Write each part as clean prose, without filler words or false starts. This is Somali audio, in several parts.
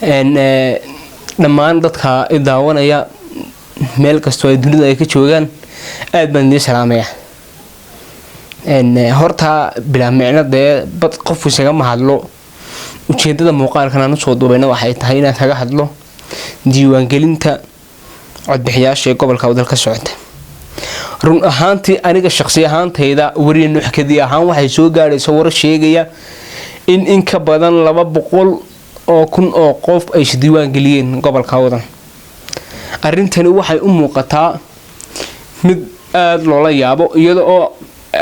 ان dhammaan dadka daawanaya meel kasto ay dunida ay ka joogan aad baan idin salaamaya horta bila micnada bad qof isaga ma hadlo ujeedada muuqaalkan aan soo duubayna waxay tahay inaan kaga hadlo diiwaan gelinta codbixiyaasha gobolka wadal ka socota run ahaantii aniga shakhsi ahaantayda wariye nuux kadii ahaan waxay soo gaarayso war sheegaya in ka badan 200 oo kun oo qof ay diiwaan geliyeen gobolka wadal arintani waxay u muuqataa mid aad loola yaabo iyada oo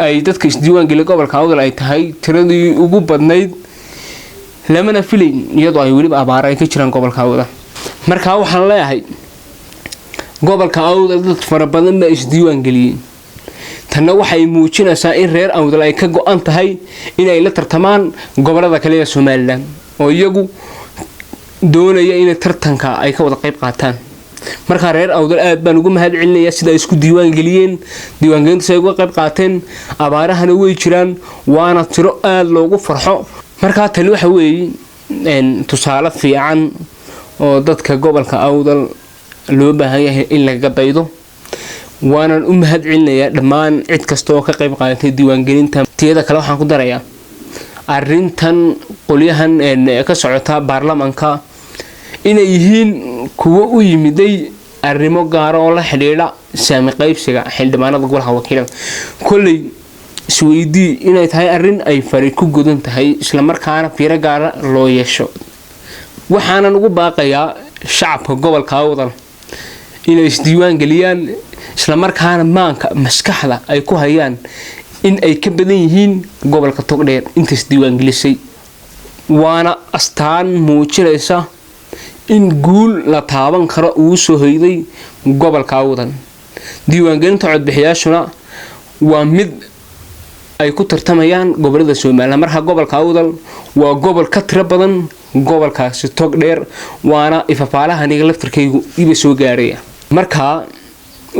ay dadka diiwaan geliyay gobolka wadal ay tahay tiradii ugu badnayd lamana filayn iyadoo ay wali abaar ay ka jiraan gobolka wadal marka waxaan leeyahay gobolka wadal dad fara badan ay diiwaan geliyeen tan waxay muujinaysaa in reer awdal ay ka go'an tahay in ay la tartamaan gobolada kale ee Soomaaliland oo iyagu doonaya in tartanka ay ka wada qayb qaataan marka reer awdal aad baan ugu mahad celinayaa sida ay isku diiwaan geliyeen diiwaangelinta ay uga qayb qaateen abaarahana way jiraan waana tiro aad loogu farxo marka tani waxa weeye tusaale fiican oo dadka gobolka awdal loo baahan yahay in laga daydo waana u mahad celinayaa dhammaan cid kasta oo ka qayb qaadatay diiwaangelinta tiyada kale waxaan ku darayaa arintan qoliyahan ka socota baarlamaanka inay yihiin kuwa u yimiday arrimo gaar ah oo la xiriira saami qaybsiga xildhibaanada gobolka wakiilada kulli isweydii inay tahay arin ay fari ku gudan tahay isla markaana fiiro gaar ah loo yeesho waxaan ugu baaqayaa shacabka gobolka wadal inay isdiiwaan geliyaan isla markaana maanka maskaxda ay ku hayaan in ay ka badan yihiin gobolka Togdheer inta isdiiwaan gelisay waana astaan muujinaysa in guul la taaban karo uu soo hoyday gobolka wadal diiwaan gelinta codbixiyaashuna waa mid ay ku tartamayaan gobolada Soomaaliland marka gobolka wadal waa gobol ka tiro badan gobolkaasi Togdheer waana ifafaalaha aniga laftirkaygu iba soo gaaraya marka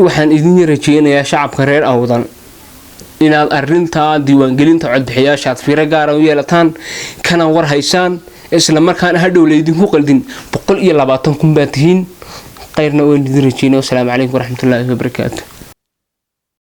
waxaan idin rajeynayaa shacabka reer awdal inaad arinta diiwaan gelinta codbixiyaasha fiiro gaar ah u yeelataan kana war haysaan isla markaana hadhow leedin ku qaldin 120 kun baad tihiin qayrna oo idin rajeynaa. Assalaamu calaykum waraxmatullaahi wabarakaatuh.